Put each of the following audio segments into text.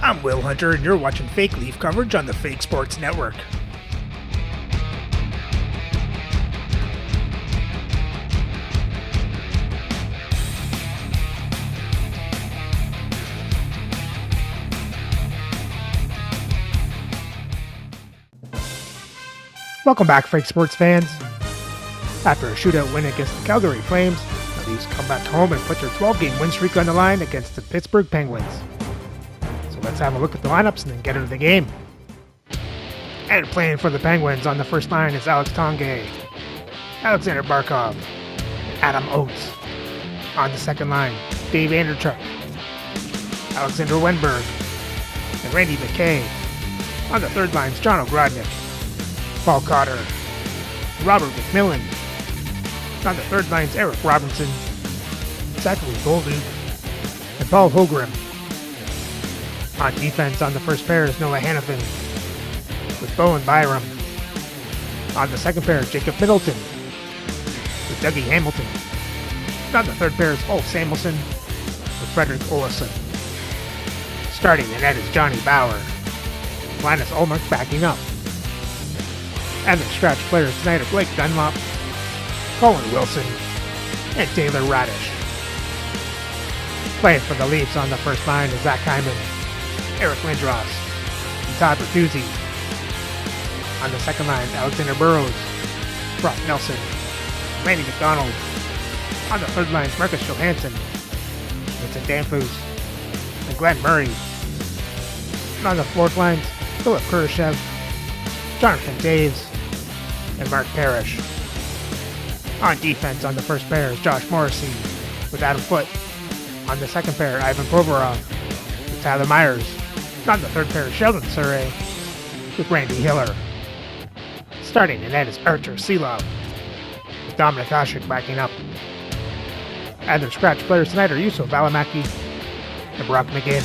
I'm Will Hunter, and you're watching Fake Leaf coverage on the Fake Sports Network. Welcome back, Fake Sports fans. After a shootout win against the Calgary Flames, the Leafs come back home and put their 12-game win streak on the line against the Pittsburgh Penguins. So let's have a look at the lineups and then get into the game. And playing for the Penguins on the first line is Alex Tanguay, Alexander Barkov, and Adam Oates. On the second line, Dave Anderchuk, Alexander Wenberg, and Randy McKay. On the third line is John Ogrodnik, Paul Cotter, Robert McMillan. On the third line is Eric Robinson, Zachary Golding, and Paul Holgrim. On defense on the first pair is Noah Hannafin with Bowen Byram. On the second pair is Jacob Middleton with Dougie Hamilton. On the third pair is Ulf Samuelsson with Frederick Olofsson. Starting in net is Johnny Bauer. Linus Ullmark backing up. And the scratch players tonight are Blake Dunlop, Colin Wilson, and Taylor Radish. Playing for the Leafs on the first line is Zach Hyman, Eric Lindros, and Todd Bertuzzi. On the second line, Alexander Burrows, Brock Nelson, Randy McDonald. On the third line is Marcus Johansson, Vincent Danfus, and Glenn Murray. And on the fourth line, Philip Kurashev, Jonathan Daves, and Mark Parrish. On defense on the first pair is Josh Morrissey with Adam Foote. On the second pair, Ivan Provorov with Tyler Myers. And on the third pair is Sheldon Surrey with Randy Hiller. Starting in net is Artur Silov with Dominic Hasek backing up. And their scratch players tonight are Yusuf Valimaki and Brock McGinn.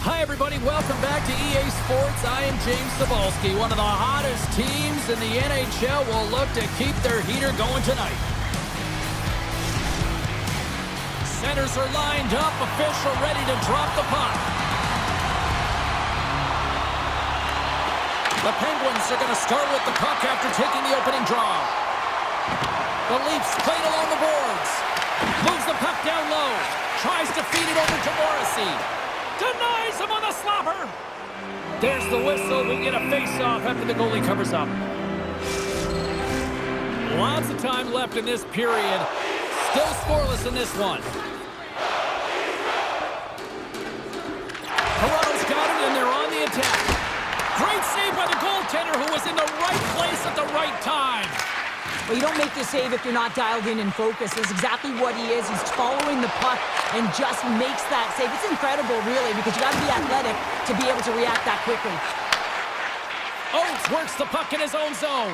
Hi everybody, welcome back to EA Sports. I am James Cebulski. One of the hottest teams in the NHL will look to keep their heater going tonight. Centers are lined up, official ready to drop the puck. The Penguins are going to start with the puck after taking the opening draw. The Leafs play it along the boards. Moves the puck down low. Tries to feed it over to Morrissey. Denies him on the slapper. There's the whistle. We'll get a face-off after the goalie covers up. Lots of time left in this period. Still scoreless in this one. Toronto's got it, and they're on the attack. Great save by the goaltender, who was in the right place at the right time. Well, you don't make the save if you're not dialed in and focused. That's exactly what he is. He's following the puck and just makes that save. It's incredible, really, because you got to be athletic to be able to react that quickly. Oates works the puck in his own zone.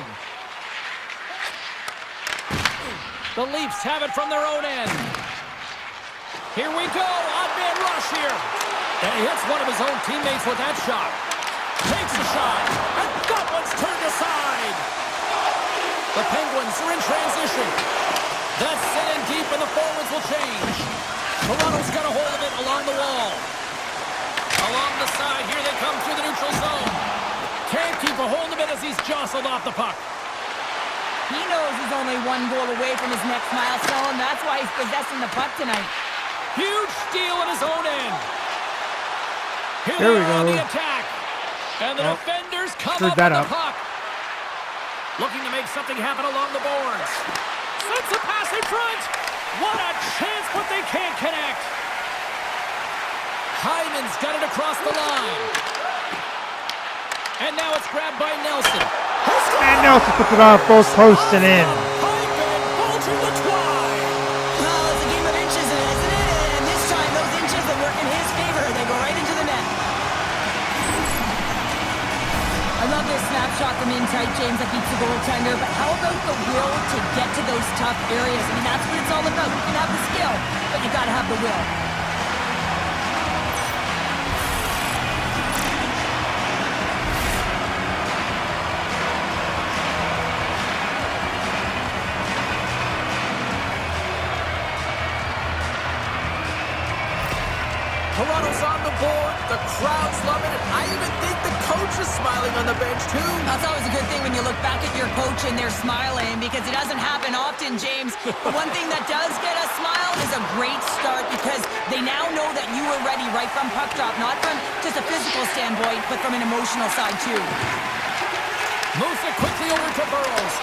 The Leafs have it from their own end. Here we go. Odd man rush here. And he hits one of his own teammates with that shot. Takes a shot. And that one's turned aside. The Penguins are in transition. That's sent in deep, and the forwards will change. Toronto's got a hold of it along the wall. Along the side, here they come through the neutral zone. Can't keep a hold of it as he's jostled off the puck. He knows he's only one goal away from his next milestone. That's why he's possessing the puck tonight. Huge steal at his own end. Here There we they are on go. the attack. And the defenders come up with that the up. puck. Looking to make something happen along the boards. Sends a pass in front. What a chance, but they can't connect. Hyman's got it across the line. And now it's grabbed by Nelson. And Nelson puts it off both posts and in. Hyman bolting the try. Well, it's a game of inches, isn't it? And this time, those inches that work in his favor, they go right into the net. I love this snapshot from in tight, James, that beats the goaltender. But how about the will to get to those tough areas? I mean, that's what it's all about. You can have the skill, but you got to have the will. Toronto's on the board. The crowd's loving it. I even think the coach is smiling on the bench, too. That's always a good thing when you look back at your coach and they're smiling, because it doesn't happen often, James. But one thing that does get a smile is a great start, because they now know that you were ready right from puck drop, not from just a physical standpoint, but from an emotional side, too. Moves it quickly over to Burrows.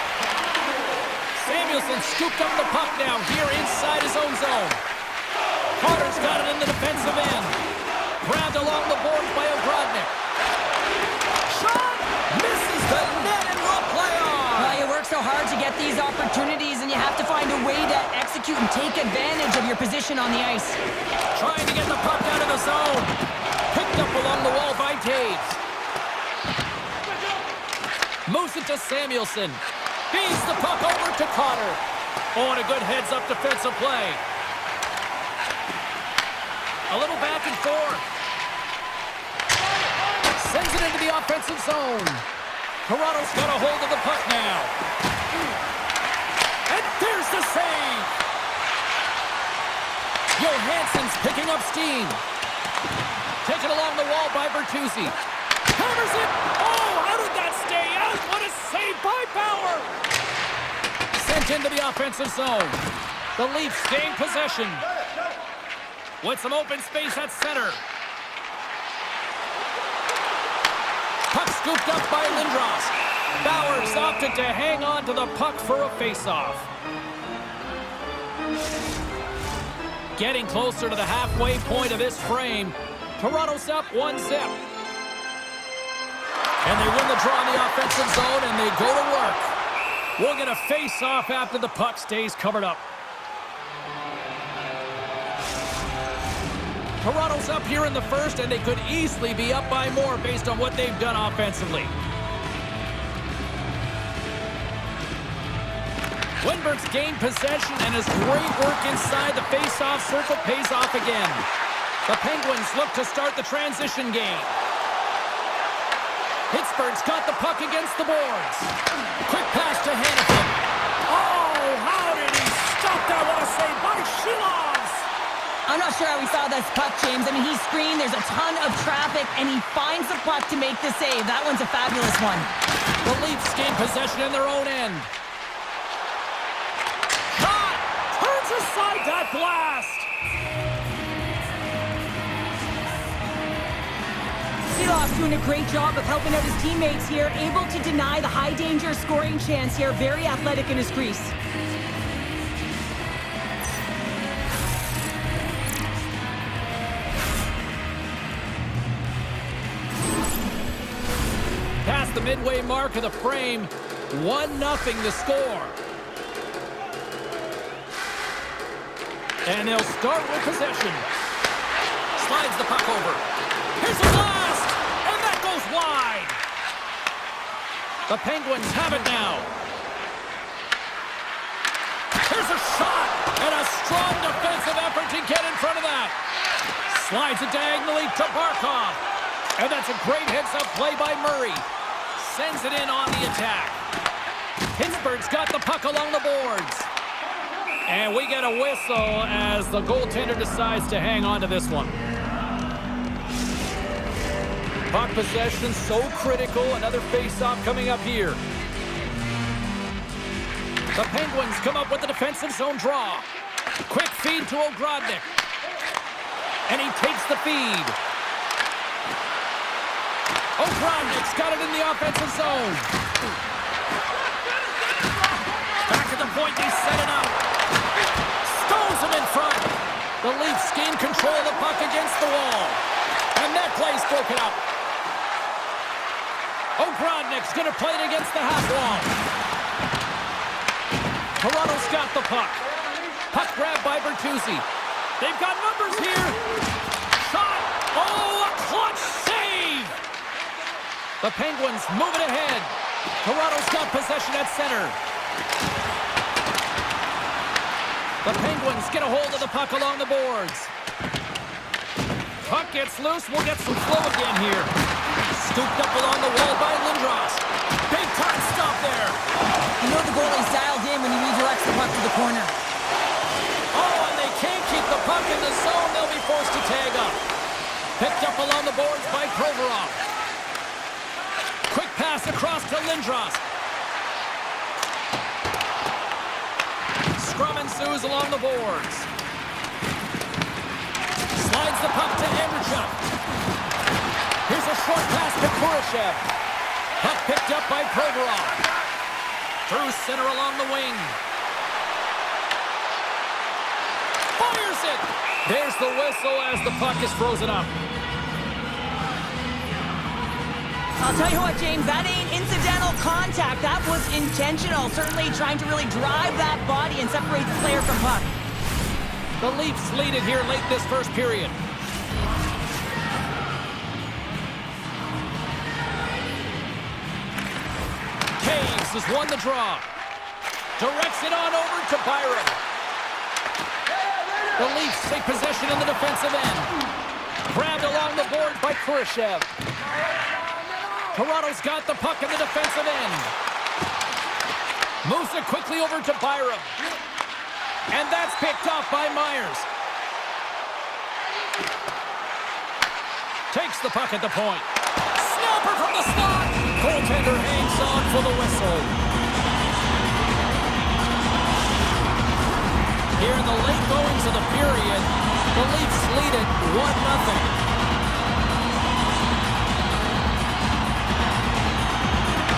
Samuelson scooped up the puck now here inside his own zone. Carter's got it in the defensive end. Grabbed along the boards by Ogrodnik. Shot! Misses the net and will play on! Well, you work so hard to get these opportunities, and you have to find a way to execute and take advantage of your position on the ice. Trying to get the puck out of the zone. Picked up along the wall by Taves. Moves it to Samuelson. Feeds the puck over to Carter. Oh, and a good heads-up defensive play. A little back and forth. Sends it into the offensive zone. Toronto's got a hold of the puck now. And there's the save. Johansson's picking up steam. Taken along the wall by Bertuzzi. Hammers it. Oh, how did that stay out? What a save by Bauer. Sent into the offensive zone. The Leafs gain possession. With some open space at center. Puck scooped up by Lindros. Bauer's opted to hang on to the puck for a face-off. Getting closer to the halfway point of this frame. Toronto's up 1-0. And they win the draw in the offensive zone, and they go to work. We'll get a face-off after the puck stays covered up. Toronto's up here in the first, and they could easily be up by more based on what they've done offensively. Wennberg's gained possession, and his great work inside the face-off circle pays off again. The Penguins look to start the transition game. Pittsburgh's got the puck against the boards. Quick pass to Hanifin. Oh, how did he stop that? What a save by Shilov! I'm not sure how he saw this puck, James. I mean, he screened, there's a ton of traffic, and he finds the puck to make the save. That one's a fabulous one. The Leafs gain possession in their own end. Shot! Turns aside that blast! Silov's doing a great job of helping out his teammates here, able to deny the high-danger scoring chance here. Very athletic in his crease. Past the midway mark of the frame, 1-0 the score. And they'll start with possession. Slides the puck over. Here's a blast! And that goes wide! The Penguins have it now. Here's a shot! And a strong defensive effort to get in front of that. Slides it diagonally to Barkov. And that's a great heads-up play by Murray. Sends it in on the attack. Pittsburgh's got the puck along the boards. And we get a whistle as the goaltender decides to hang on to this one. Puck possession so critical. Another face-off coming up here. The Penguins come up with the defensive zone draw. Quick feed to Ogrodnik. And he takes the feed. Ogrodnik's got it in the offensive zone. Back at the point, he's setting up. Stones him in front. The Leafs gain control of the puck against the wall. And that play's broken up. Ogrodnik's going to play it against the half wall. Toronto's got the puck. Puck grabbed by Bertuzzi. They've got numbers here. Shot. Oh, a clutch save. The Penguins move it ahead. Toronto's got possession at center. The Penguins get a hold of the puck along the boards. Puck gets loose. We'll get some flow again here. Scooped up along the wall by Lindros. Big time stop there. You know the goalie's dialed in when he redirects the puck to the corner. Oh, and they can't keep the puck in the zone. They'll be forced to tag up. Picked up along the boards by Provorov. Quick pass across to Lindros. Scrum ensues along the boards. Slides the puck to Andreychuk. Here's a short pass to Kurashev. Puck picked up by Provorov. Through center along the wing. Fires it! There's the whistle as the puck is frozen up. I'll tell you what, James, that ain't incidental contact. That was intentional. Certainly trying to really drive that body and separate the player from puck. The Leafs lead it here late this first period. Caves has won the draw. Directs it on over to Byron. The Leafs take possession in the defensive end. Grabbed along the board by Kurashev. Toronto's got the puck in the defensive end. Moves it quickly over to Byram. And that's picked off by Myers. Takes the puck at the point. Snapper from the slot. Goaltender hangs on for the whistle. Here in the late goings of the period, the Leafs lead it 1-0.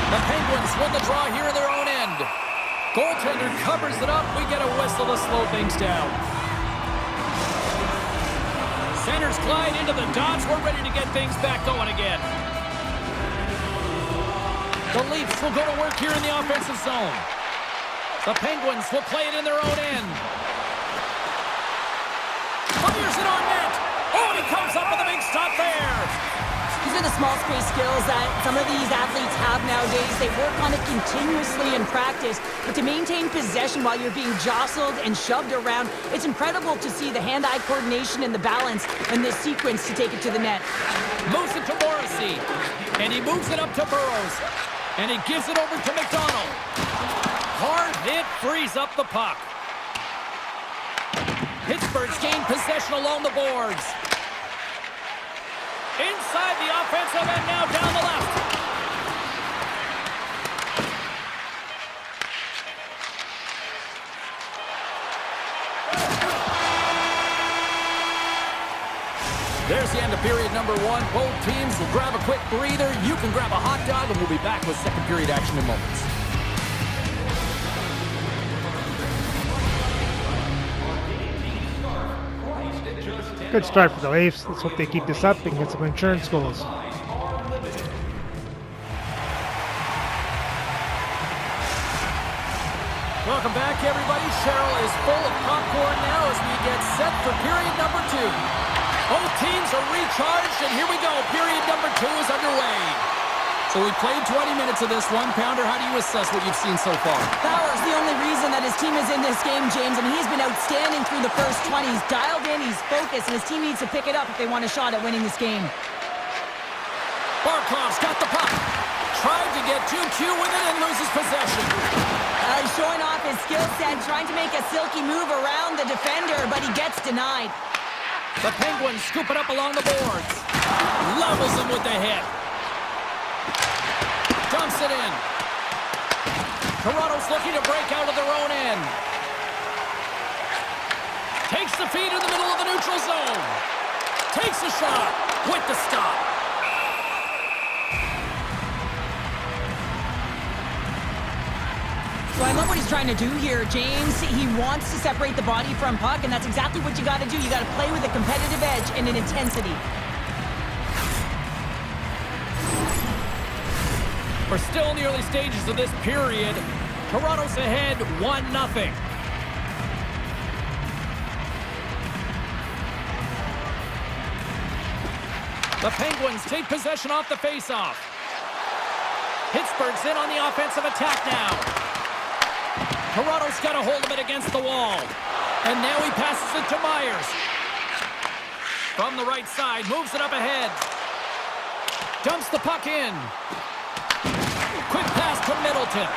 The Penguins win the draw here in their own end. Goaltender covers it up. We get a whistle to slow things down. Centers glide into the dots. We're ready to get things back going again. The Leafs will go to work here in the offensive zone. The Penguins will play it in their own end. Fires it on net. Oh, and he comes up with a big stop there. These are the small space skills that some of these athletes have nowadays. They work on it continuously in practice, but to maintain possession while you're being jostled and shoved around, it's incredible to see the hand-eye coordination and the balance in this sequence to take it to the net. Moves it to Morrissey, and he moves it up to Burrows, and he gives it over to McDonald. Hard hit frees up the puck. Pittsburgh's gained possession along the boards. Inside the offensive end, now down the left. There's the end of period number one. Both teams will grab a quick breather. You can grab a hot dog, and we'll be back with second period action in moments. Good start for the Leafs. Let's hope they keep this up and get some insurance goals. Welcome back, everybody. Cheryl is full of popcorn now as we get set for period number two. Both teams are recharged, and here we go. Period number two is underway. So we played 20 minutes of this one. Pounder, how do you assess what you've seen so far? Power's the only reason that his team is in this game, James, and he's been outstanding through the first 20. He's dialed in, he's focused, and his team needs to pick it up if they want a shot at winning this game. Barkov's got the puck. Tried to get 2Q with it and loses possession. He's showing off his skill set, trying to make a silky move around the defender, but he gets denied. The Penguins scoop it up along the boards. Levels him with the hit. Dumps it in. Toronto's looking to break out of their own end. Takes the feed in the middle of the neutral zone. Takes a shot with the stop. So I love what he's trying to do here, James. He wants to separate the body from puck, and that's exactly what you got to do. You got to play with a competitive edge and an intensity. We're still in the early stages of this period. Toronto's ahead 1-0. The Penguins take possession off the faceoff. Pittsburgh's in on the offensive attack now. Toronto's got a hold of it against the wall. And now he passes it to Myers. From the right side, moves it up ahead. Dumps the puck in. Quick pass to Middleton.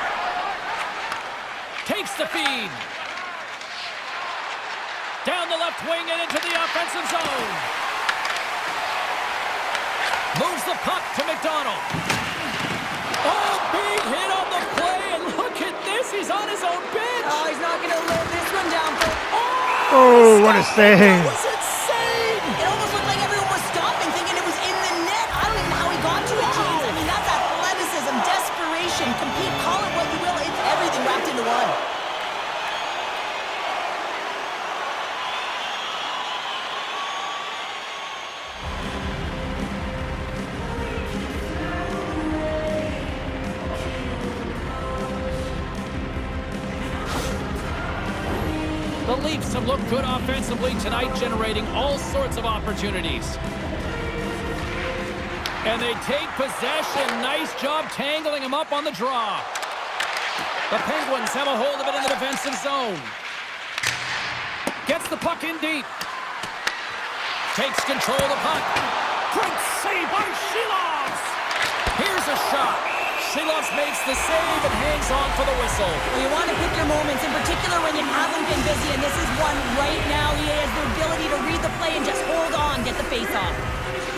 Takes the feed. Down the left wing and into the offensive zone. Moves the puck to McDonald. Oh, big hit on the play, and look at this. He's on his own bench. Oh, he's not going to live this one down. Oh, what a save. That was insane. It almost looked like everyone was stopping, thinking it was in the net. I don't even know how he got to it, James. I mean, that's athleticism, desperation, compete, call it what you will. It's everything wrapped into one. The Leafs have looked good offensively tonight, generating all sorts of opportunities. And they take possession. Nice job tangling him up on the draw. The Penguins have a hold of it in the defensive zone. Gets the puck in deep. Takes control of the puck. Great save by Shilovs. Here's a shot. Shilovs makes the save and hangs on for the whistle. Well, you want to pick your moments, in particular when you haven't been busy, and this is one right now. He has the ability to read the play and just hold on, get the face-off.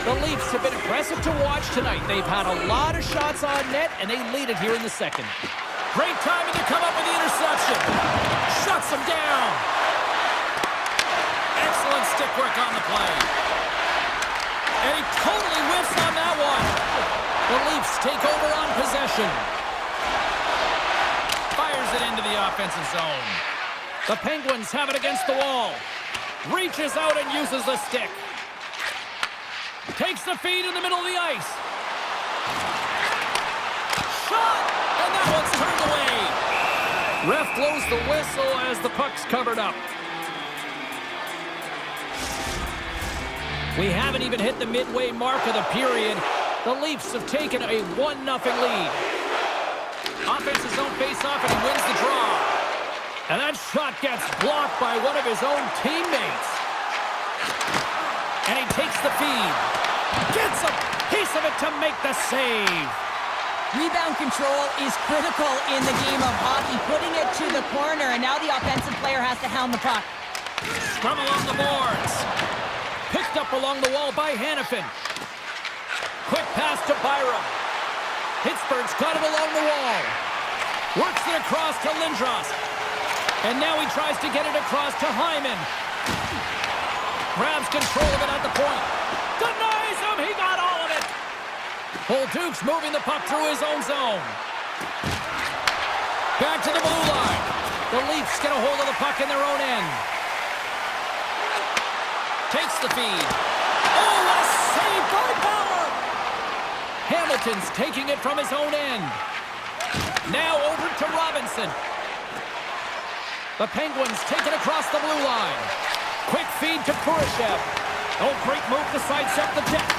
The Leafs have been impressive to watch tonight. They've had a lot of shots on net, and they lead it here in the second. Great timing to come up with the interception. Shuts him down. Excellent stick work on the play. And he totally whiffs on that one. The Leafs take over on possession. Fires it into the offensive zone. The Penguins have it against the wall. Reaches out and uses the stick. Takes the feed in the middle of the ice. Shot! And that one's turned away. Ref blows the whistle as the puck's covered up. We haven't even hit the midway mark of the period. The Leafs have taken a 1-0 lead. Offensive zone face-off, and he wins the draw. And that shot gets blocked by one of his own teammates. And he takes the feed. Gets a piece of it to make the save. Rebound control is critical in the game of hockey, putting it to the corner, and now the offensive player has to hound the puck. Scrum along the boards. Picked up along the wall by Hanifin. Quick pass to Byram. Pittsburgh's got it along the wall. Works it across to Lindros. And now he tries to get it across to Hyman. Grabs control of it at the point. Denies him. He got all of it. Duke's moving the puck through his own zone. Back to the blue line. The Leafs get a hold of the puck in their own end. Takes the feed. Oh, what a save by Bauer! Hamilton's taking it from his own end. Now over to Robinson. The Penguins take it across the blue line. Quick feed to Kurashev. Oh, great move to sidestep the jet.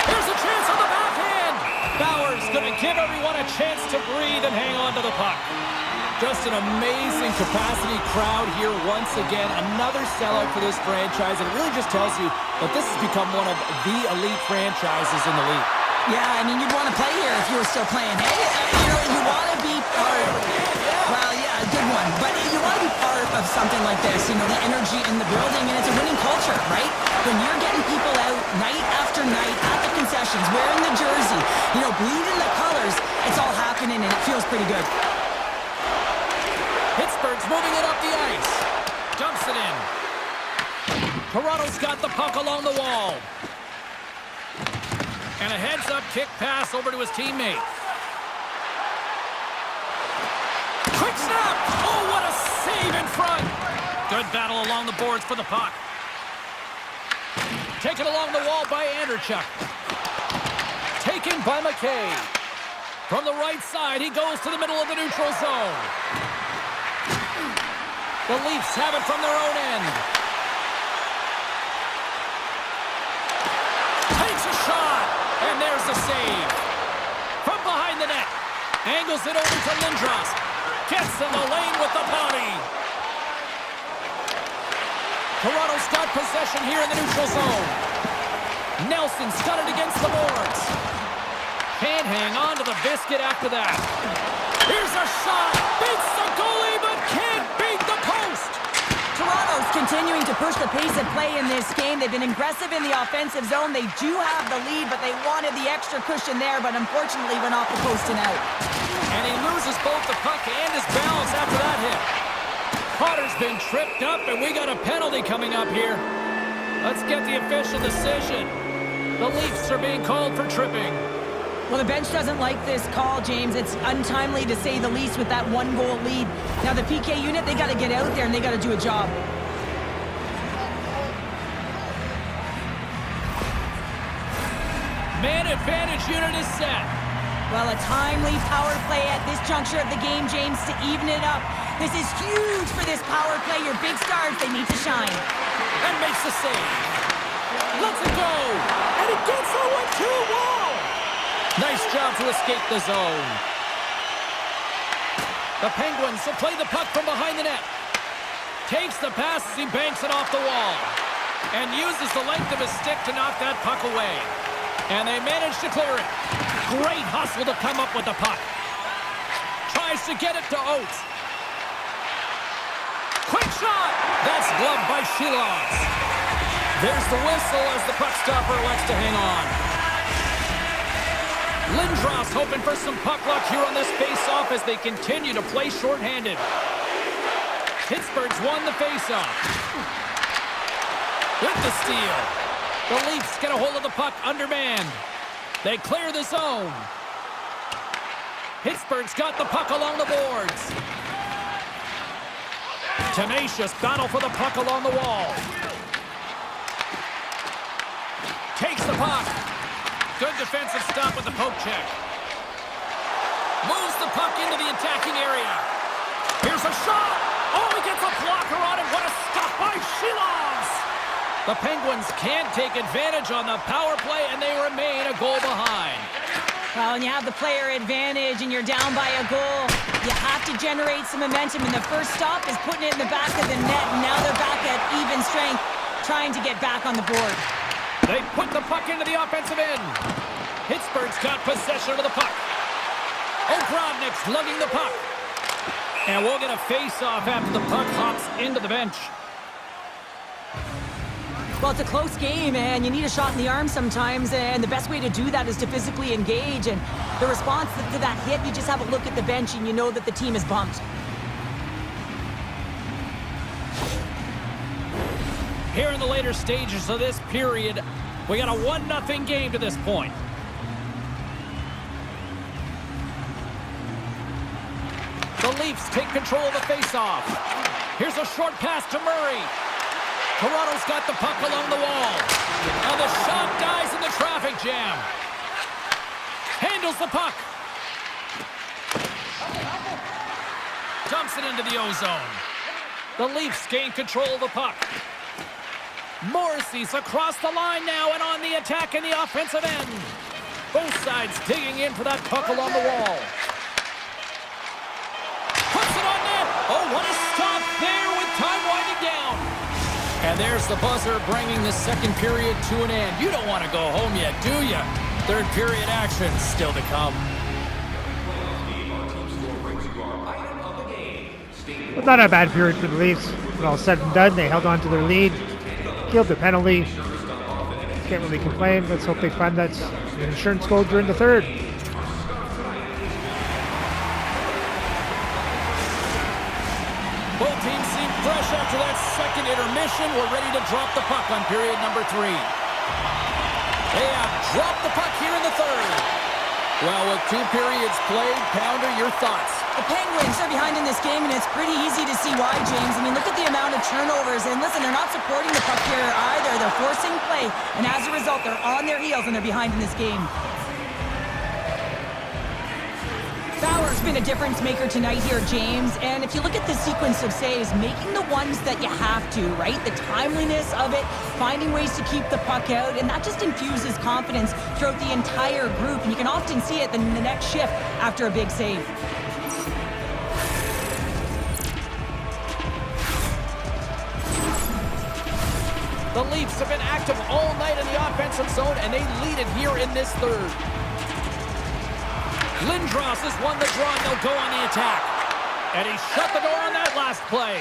Here's a chance on the backhand. Bauer's going to give everyone a chance to breathe and hang on to the puck. Just an amazing capacity crowd here once again. Another sellout for this franchise. And it really just tells you that this has become one of the elite franchises in the league. Yeah, I mean, you'd want to play here if you were still playing. Hey, you know, you want to be part. Well, yeah, a good one. But you want to be part of something like this. You know, the energy in the building, and it's a winning culture, right? When you're getting people out night after night at the concessions, wearing the jersey, you know, bleeding the colors, it's all happening, and it feels pretty good. Pittsburgh's moving it up the ice. Dumps it in. Toronto's got the puck along the wall. And a heads-up kick pass over to his teammate. Quick snap! Oh, what a save in front! Good battle along the boards for the puck. Taken along the wall by Anderchuk. Taken by McKay. From the right side, he goes to the middle of the neutral zone. The Leafs have it from their own end. Takes a shot, and there's the save. From behind the net, angles it over to Lindros. Gets in the lane with the body. Toronto's got possession here in the neutral zone. Nelson's got it against the boards. Can't hang on to the biscuit after that. Here's a shot. Beats the goalie, but can't beat the post. Toronto's continuing to push the pace of play in this game. They've been aggressive in the offensive zone. They do have the lead, but they wanted the extra cushion there, but unfortunately went off the post and out. And he loses both the puck and his balance after that hit. Potter's been tripped up, and we got a penalty coming up here. Let's get the official decision. The Leafs are being called for tripping. Well, the bench doesn't like this call, James. It's untimely to say the least with that one-goal lead. Now, the PK unit, they got to get out there and they got to do a job. Man advantage unit is set. Well, a timely power play at this juncture of the game, James, to even it up. This is huge for this power play. Your big stars, they need to shine. And makes the save. Lets it go. And it gets a 1-2 wall. Nice job to escape the zone. The Penguins will play the puck from behind the net. Takes the pass as he banks it off the wall. And uses the length of his stick to knock that puck away. And they manage to clear it. Great hustle to come up with the puck. Tries to get it to Oates. Quick shot! That's gloved by Shilovs. There's the whistle as the puck stopper elects to hang on. Lindros hoping for some puck luck here on this face-off as they continue to play shorthanded. Pittsburgh's won the face-off. With the steal. The Leafs get a hold of the puck undermanned. They clear the zone. Pittsburgh's got the puck along the boards. Tenacious battle for the puck along the wall. Takes the puck. Good defensive stop with the poke check. Moves the puck into the attacking area. Here's a shot. Oh, he gets a blocker on it. What a stop by Shilovs. The Penguins can't take advantage on the power play, and they remain a goal behind. Well, when you have the player advantage and you're down by a goal, you have to generate some momentum, and the first stop is putting it in the back of the net, and now they're back at even strength, trying to get back on the board. They put the puck into the offensive end. Pittsburgh's got possession of the puck. Ogrodnik's lugging the puck. And we'll get a face-off after the puck hops into the bench. Well, it's a close game, and you need a shot in the arm sometimes, and the best way to do that is to physically engage. And the response to that hit, you just have a look at the bench, and you know that the team is bumped. Here in the later stages of this period, we got a 1-0 game to this point. The Leafs take control of the face-off. Here's a short pass to Murray. Toronto's got the puck along the wall. And the shot dies in the traffic jam. Handles the puck. Dumps it into the O-zone. The Leafs gain control of the puck. Morrissey's across the line now and on the attack in the offensive end. Both sides digging in for that puck along the wall. Puts it on net. Oh, what a stop there with time winding down. And there's the buzzer bringing the second period to an end. You don't want to go home yet, do you? Third period action still to come. Well, not a bad period for the Leafs. When all said and done, they held on to their lead, killed the penalty. Can't really complain. Let's hope they find that insurance goal during the third. Both teams seem fresh after that second intermission. We're ready to drop the puck on period number 3. They have dropped the puck here in the third. Well, with 2 periods played, Pounder, your thoughts? The Penguins are behind in this game, and it's pretty easy to see why, James. I mean, look at the amount of turnovers. And listen, they're not supporting the puck here either. They're forcing play, and as a result, they're on their heels, and they're behind in this game. Bauer's been a difference maker tonight here, James. And if you look at the sequence of saves, making the ones that you have to, right? The timeliness of it, finding ways to keep the puck out, and that just infuses confidence throughout the entire group. And you can often see it in the next shift after a big save. The Leafs have been active all night in the offensive zone, and they lead it here in this third. Lindros has won the draw, and they'll go on the attack. And he shut the door on that last play.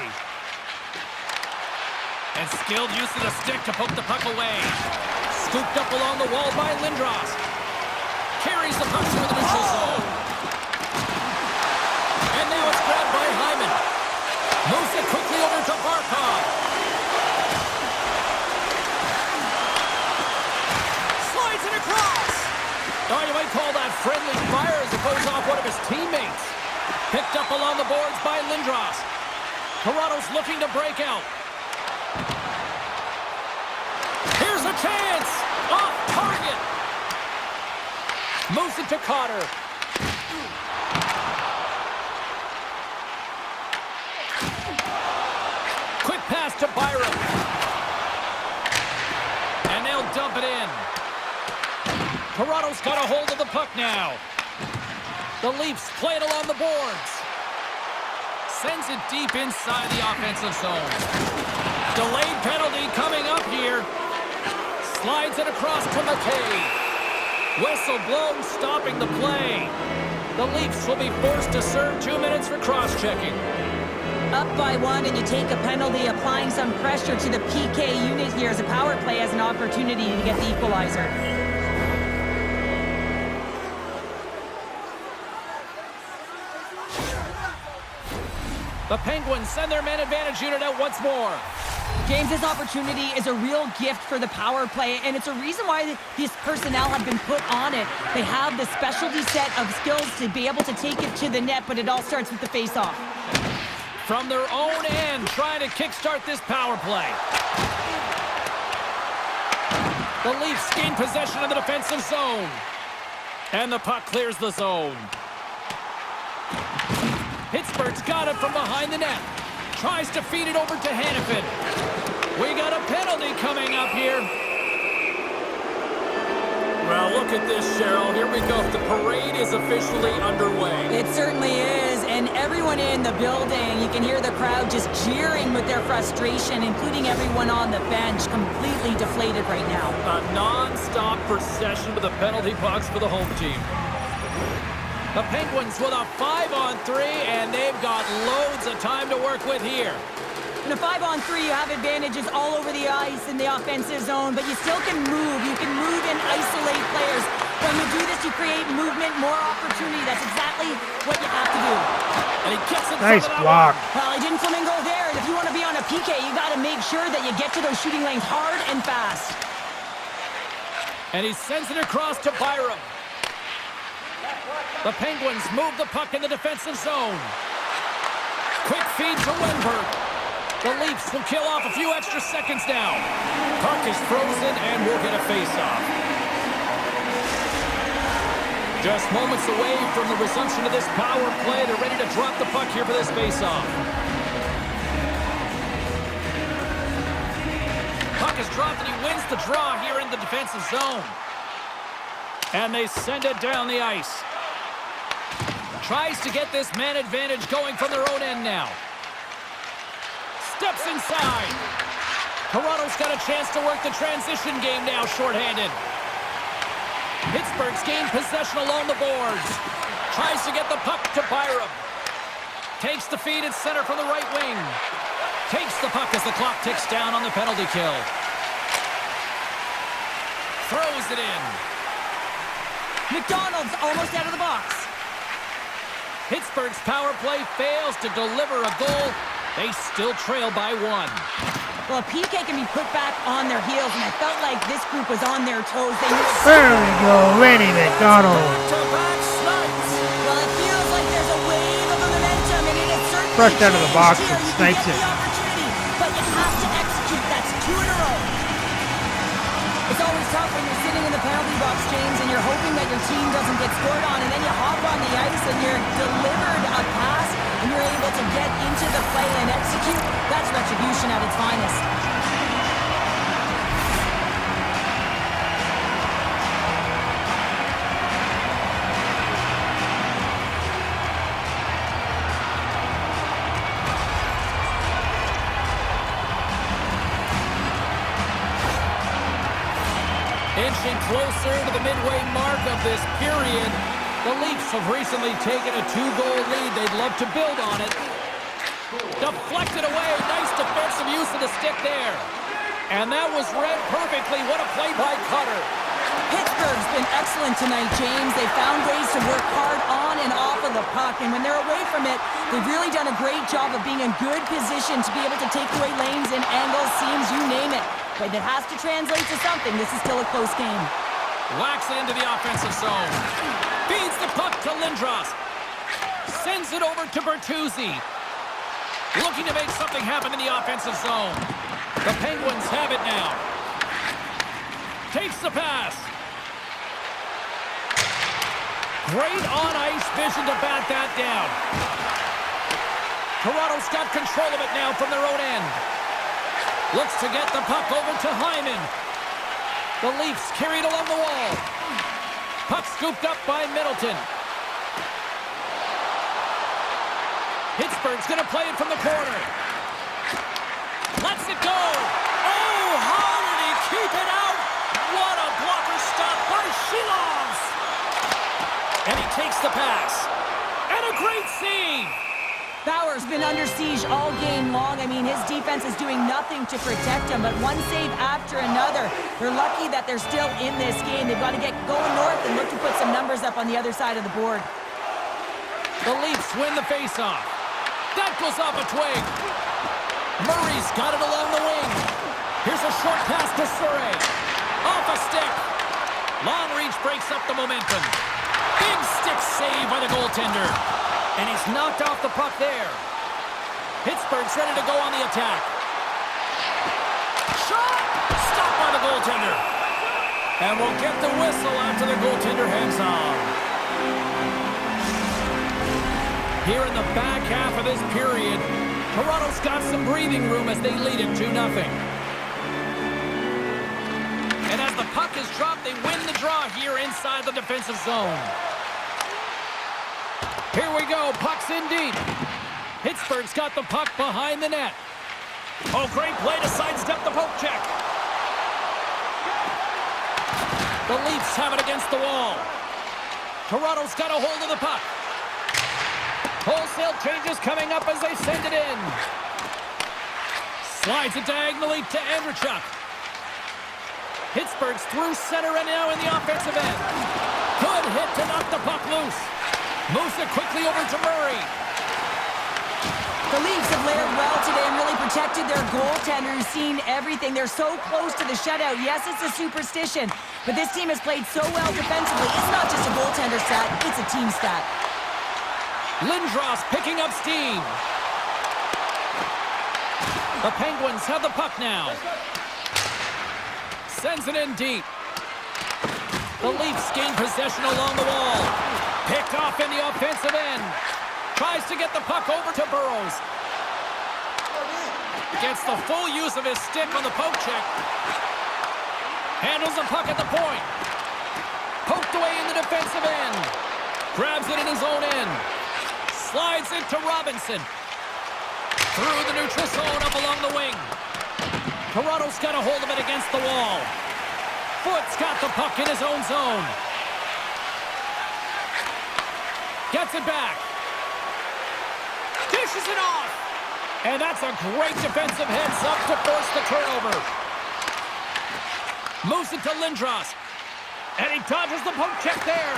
And skilled use of the stick to poke the puck away. Scooped up along the wall by Lindros. Carries the puck through the neutral zone. And now it's grabbed by Hyman. Moves it quickly over to Barkov. Slides it across. Oh, you might call that friendly fire as it goes off one of his teammates. Picked up along the boards by Lindros. Toronto's looking to break out. Here's a chance! Off target! Moves it to Cotter. Quick pass to Byram. And they'll dump it in. Toronto's got a hold of the puck now. The Leafs play it along the boards. Sends it deep inside the offensive zone. Delayed penalty coming up here. Slides it across to McKay. Whistle blown, stopping the play. The Leafs will be forced to serve 2 minutes for cross-checking. Up by 1 and you take a penalty, applying some pressure to the PK unit here as a power play has an opportunity to get the equalizer. The Penguins send their man advantage unit out once more. James, this opportunity is a real gift for the power play, and it's a reason why these personnel have been put on it. They have the specialty set of skills to be able to take it to the net, but it all starts with the face-off. From their own end, trying to kickstart this power play. The Leafs gain possession of the defensive zone. And the puck clears the zone. Pittsburgh's got it from behind the net. Tries to feed it over to Hannafin. We got a penalty coming up here. Well, look at this, Cheryl. Here we go. The parade is officially underway. It certainly is, and everyone in the building, you can hear the crowd just jeering with their frustration, including everyone on the bench, completely deflated right now. A non-stop procession with the penalty box for the home team. The Penguins with a 5-on-3, and they've got loads of time to work with here. In a 5-on-3, you have advantages all over the ice in the offensive zone, but you still can move. You can move and isolate players. When you do this, you create movement, more opportunity. That's exactly what you have to do. And he gets it. Nice block. Well, he didn't flamingo there, and if you want to be on a PK, you got to make sure that you get to those shooting lanes hard and fast. And he sends it across to Byram. The Penguins move the puck in the defensive zone. Quick feed to Wenberg. The Leafs will kill off a few extra seconds now. Puck is frozen and we'll get a face-off. Just moments away from the resumption of this power play. They're ready to drop the puck here for this face-off. Puck is dropped and he wins the draw here in the defensive zone. And they send it down the ice. Tries to get this man advantage going from their own end now. Steps inside. Toronto's got a chance to work the transition game now, shorthanded. Pittsburgh's gained possession along the boards. Tries to get the puck to Byram. Takes the feed at center from the right wing. Takes the puck as the clock ticks down on the penalty kill. Throws it in. McDonald's almost out of the box. Pittsburgh's power play fails to deliver a goal. They still trail by 1. Well, PK can be put back on their heels, and I felt like this group was on their toes. There we go, Randy McDonald. Back-to-back snipes. Well, it feels like there's a wave of momentum, and it is certainly Rushed out of the box here. and snipes it. But you have to execute. That's 2 in a row. It's always tough when you're sitting in the penalty box, James, and you're hoping that your team doesn't get scored on, and then you hop on the ice and you're delivered a pass, and you're able to get into the play and execute. That's retribution at its finest. Inching closer to the midway mark of this period. The Leafs have recently taken a 2-goal lead. They'd love to build on it. Deflected away. Nice defensive use of the stick there. And that was read perfectly. What a play by Cutter. Pittsburgh's been excellent tonight, James. They found ways to work hard on and off of the puck, and when they're away from it, they've really done a great job of being in good position to be able to take away lanes and angles, seams, you name it. But that has to translate to something. This is still a close game. Whacks it into the offensive zone. Feeds the puck to Lindros. Sends it over to Bertuzzi. Looking to make something happen in the offensive zone. The Penguins have it now. Takes the pass. Great on-ice vision to bat that down. Toronto's got control of it now from their own end. Looks to get the puck over to Hyman. The Leafs carried along the wall. Puck scooped up by Middleton. Pittsburgh's going to play it from the corner. Lets it go. Oh, how did he keep it out? What a blocker stop by Shilovs. And he takes the pass. And a great save. Bauer's been under siege all game long. I mean, his defense is doing nothing to protect him, but one save after another. They're lucky that they're still in this game. They've got to get going north and look to put some numbers up on the other side of the board. The Leafs win the faceoff. That goes off a twig. Murray's got it along the wing. Here's a short pass to Surrey. Off a stick. Long reach breaks up the momentum. Big stick save by the goaltender. And he's knocked off the puck there. Pittsburgh's ready to go on the attack. Shot! Stopped by the goaltender. And we'll get the whistle after the goaltender hangs on. Here in the back half of this period, Toronto's got some breathing room as they lead it 2-0. And as the puck is dropped, they win the draw here inside the defensive zone. Here we go, puck's in deep. Pittsburgh's got the puck behind the net. Oh, great play to sidestep the poke check. The Leafs have it against the wall. Toronto's got a hold of the puck. Wholesale changes coming up as they send it in. Slides it diagonally to Andrechuk. Pittsburgh's through center and now in the offensive end. Good hit to knock the puck loose. Moves it quickly over to Murray. The Leafs have layered well today and really protected their goaltender who's seen everything. They're so close to the shutout. Yes, it's a superstition, but this team has played so well defensively. It's not just a goaltender stat, it's a team stat. Lindros picking up steam. The Penguins have the puck now. Sends it in deep. The Leafs gain possession along the wall. Picked off in the offensive end. Tries to get the puck over to Burrows. Gets the full use of his stick on the poke check. Handles the puck at the point. Poked away in the defensive end. Grabs it in his own end. Slides it to Robinson. Through the neutral zone up along the wing. Toronto's got a hold of it against the wall. Foot's got the puck in his own zone. Gets it back. Dishes it off. And that's a great defensive heads-up to force the turnover. Moves it to Lindros. And he dodges the poke check there.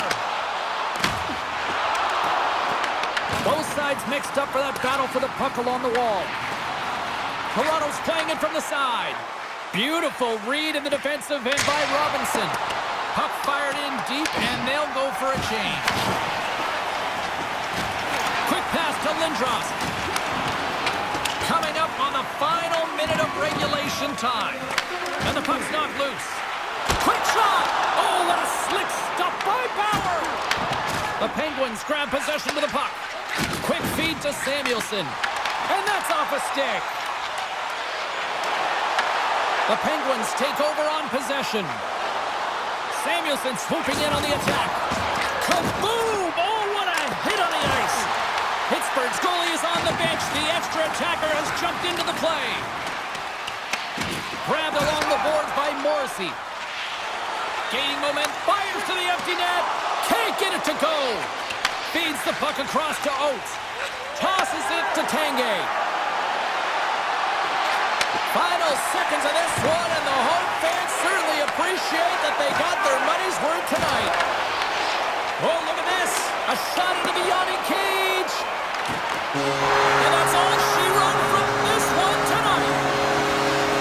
Both sides mixed up for that battle for the puck along the wall. Toronto's playing it from the side. Beautiful read in the defensive end by Robinson. Puck fired in deep, and they'll go for a change. Quick pass to Lindros. Coming up on the final minute of regulation time. And the puck's not loose. Quick shot! Oh, what a slick stop by Bauer! The Penguins grab possession with the puck. Quick feed to Samuelson. And that's off a stick. The Penguins take over on possession. Samuelson swooping in on the attack. Kaboom! Oh, what a hit on the ice. Pittsburgh's goalie is on the bench. The extra attacker has jumped into the play. Grabbed along the boards by Morrissey. Gaining momentum, fires to the empty net. Can't get it to go. Feeds the puck across to Oates. Tosses it to Tanguay. Final seconds of this one, and the home fans certainly appreciate that they got their money's worth tonight. Oh, look at this. A shot into the yawning cage. And that's all she wrote from this one tonight.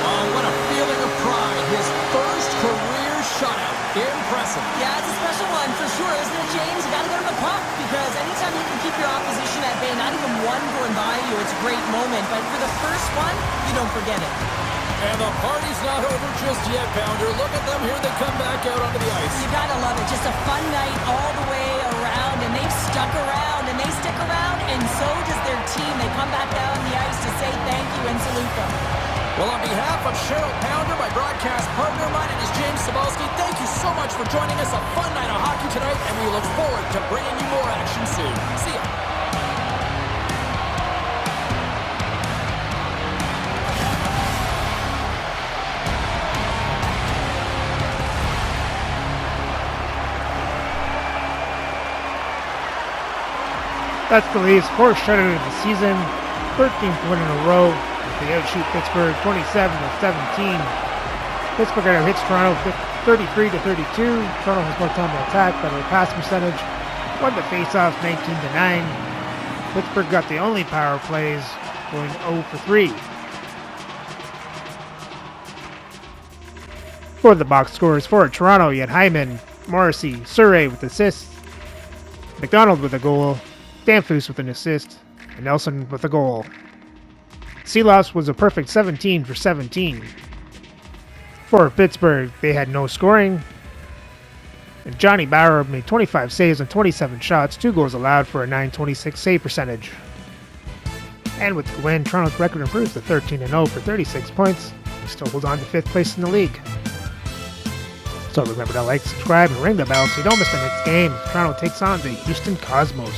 Oh, what a feeling of pride. His first career shutout. Impressive. Yeah, it's a special one for sure, isn't it, James? You gotta go to the puck, because anytime you can keep your opposition at bay, not even one going by you, it's a great moment. But for the first one, you don't forget it. And the party's not over just yet, Pounder. Look at them here. They come back out onto the ice. You gotta love it. Just a fun night all the way around, and they've stuck around, and they stick around, and so does their team. They come back down on the ice to say thank you and salute them. Well, on behalf of Cheryl Pounder, my broadcast partner, my name is James Cebulski. Thank you so much for joining us. A fun night of hockey tonight, and we look forward to bringing you more action soon. See ya. That's the Leafs' fourth shutout of the season, 13th win in a row. They outshoot Pittsburgh 27-17. Pittsburgh hits Toronto 33-32. Toronto has more time to attack, better pass percentage. Won the faceoff 19-9. Pittsburgh got the only power plays, going 0 for 3. For the box scores for Toronto, you had Hyman, Morrissey, Surrey with assists, McDonald with a goal, Danfus with an assist, and Nelson with a goal. Seeloss was a perfect 17 for 17. For Pittsburgh, they had no scoring. And Johnny Bauer made 25 saves on 27 shots, 2 goals allowed for a .926 save percentage. And with the win, Toronto's record improves to 13-0 for 36 points. They still hold on to 5th place in the league. So remember to like, subscribe, and ring the bell so you don't miss the next game. Toronto takes on the Houston Cosmos.